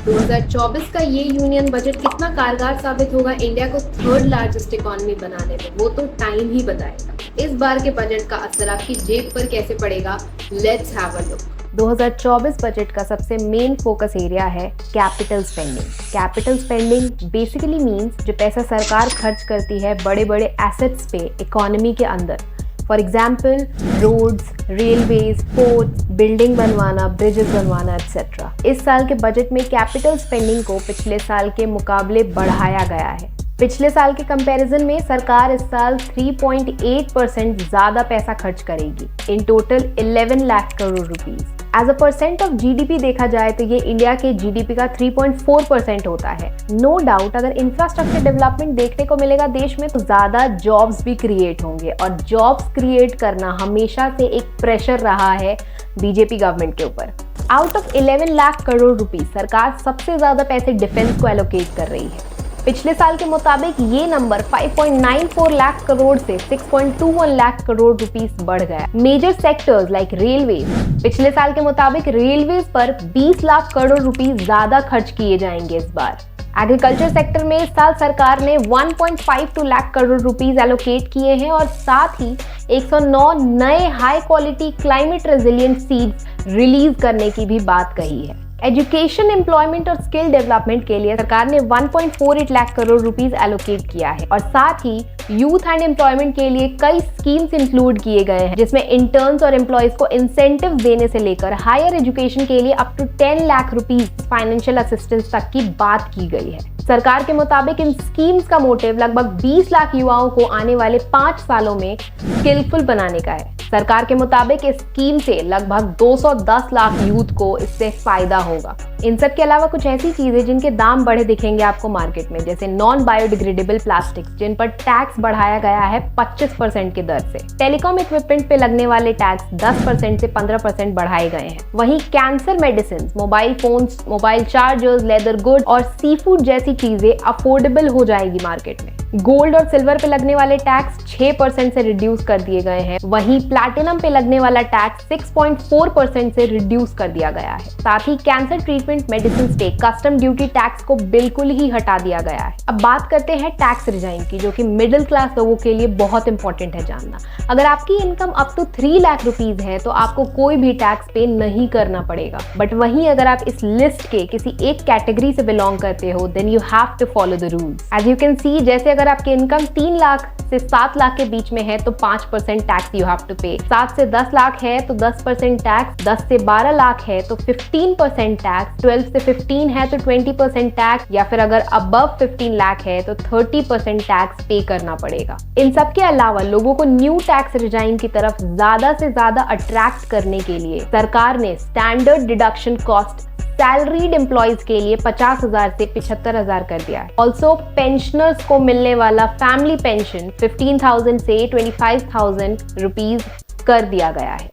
2024 का ये union budget कितना कारगर साबित होगा इंडिया को थर्ड लार्जेस्ट इकोनॉमी बनाने में, वो तो टाइम ही बताएगा। इस बार के बजट का असर आपकी जेब पर कैसे पड़ेगा, let's have a look. 2024 budget का सबसे मेन फोकस एरिया है capital spending. Capital spending basically means जो पैसा सरकार खर्च करती है बड़े बड़े एसेट्स पे इकोनॉमी के अंदर। For example roads, railways, ports, building बनवाना, ब्रिजेस बनवाना एक्सेट्रा। इस साल के बजट में कैपिटल स्पेंडिंग को पिछले साल के मुकाबले बढ़ाया गया है। पिछले साल के कंपैरिजन में सरकार इस साल 3.8% ज्यादा पैसा खर्च करेगी, in total 11 lakh crore rupees. As a percent of GDP देखा जाए तो ये इंडिया के जीडीपी का 3.4% होता है। नो डाउट अगर इंफ्रास्ट्रक्चर डेवलपमेंट देखने को मिलेगा देश में तो ज्यादा जॉब्स भी क्रिएट होंगे, और जॉब्स क्रिएट करना हमेशा से एक प्रेशर रहा है बीजेपी गवर्नमेंट के ऊपर। Out of 11 lakh crore rupees सरकार सबसे ज्यादा पैसे डिफेंस को एलोकेट कर रही है। पिछले साल के मुताबिक ये नंबर 5.94 लाख करोड़ से 6.21 लाख करोड़ रुपीस बढ़ गया। मेजर सेक्टर्स लाइक रेलवे, पिछले साल के मुताबिक रेलवेज पर 20 लाख करोड़ रुपीस ज्यादा खर्च किए जाएंगे इस बार। एग्रीकल्चर सेक्टर में इस साल सरकार ने 1.52 लाख करोड़ रुपीस एलोकेट किए हैं, और साथ ही 109 नए high quality climate resilient seeds release करने की भी बात कही है। एजुकेशन, एम्प्लॉयमेंट और स्किल डेवलपमेंट के लिए सरकार ने 1.48 लाख करोड़ रुपीस एलोकेट किया है, और साथ ही यूथ एंड एम्प्लॉयमेंट के लिए कई स्कीम्स इंक्लूड किए गए हैं, जिसमें इंटर्न्स और एम्प्लॉयज को इंसेंटिव देने से लेकर हायर एजुकेशन के लिए up to 10 lakh rupees financial assistance तक की बात की गई है। सरकार के मुताबिक इन स्कीम्स का मोटिव लगभग 20 लाख युवाओं को आने वाले 5 सालों में स्किलफुल बनाने का है। सरकार के मुताबिक इस स्कीम से लगभग 210 लाख यूथ को इससे फायदा होगा। इन सब के अलावा कुछ ऐसी चीजें जिनके दाम बढ़े दिखेंगे आपको मार्केट में, जैसे नॉन बायोडिग्रेडेबल प्लास्टिक, जिन पर टैक्स बढ़ाया गया है 25% की दर से। टेलीकॉम इक्विपमेंट पे लगने वाले टैक्स 10% से 15% बढ़ाए गए हैं। वहीं cancer medicine, mobile phones, mobile chargers, leather good और सी फूड जैसी चीजें अफोर्डेबल हो जाएगी मार्केट में। गोल्ड और सिल्वर पे लगने वाले टैक्स 6% से रिड्यूस कर दिए गए हैं। वहीं प्लैटिनम पे लगने वाला टैक्स 6.4% से रिड्यूस कर दिया गया है। साथ ही कैंसर ट्रीटमेंट मेडिसिन पे कस्टम ड्यूटी टैक्स को बिल्कुल ही हटा दिया गया है। अब बात करते हैं टैक्स रिजाइन की, जो कि मिडिल क्लास लोगों के लिए बहुत इंपॉर्टेंट है जानना। अगर आपकी income up to 3 lakh rupees है तो आपको कोई भी टैक्स पे नहीं करना पड़ेगा। बट वहीं अगर आप इस लिस्ट के किसी एक कैटेगरी से बिलोंग करते हो then you have to follow the rules. As you can see, जैसे अगर आपकी इनकम 3 लाख से 7 लाख के बीच में है तो 5% टैक्स यू हैव टू पे। 7 से 10 लाख है तो 10% टैक्स, 10 से 12 लाख है तो 15% टैक्स, 12 से 15 है तो 20% टैक्स, या फिर अगर अबव 15 लाख है तो 30% टैक्स पे करना पड़ेगा। इन सब के अलावा लोगों को न्यू टैक्स रिजाइन की तरफ ज्यादा से ज्यादा अट्रैक्ट करने के लिए सरकार ने standard deduction cost salaried employees के लिए 50,000 से 75,000 कर दिया है। ऑल्सो पेंशनर्स को मिलने वाला फैमिली पेंशन 15,000 से 25,000 रुपीज कर दिया गया है।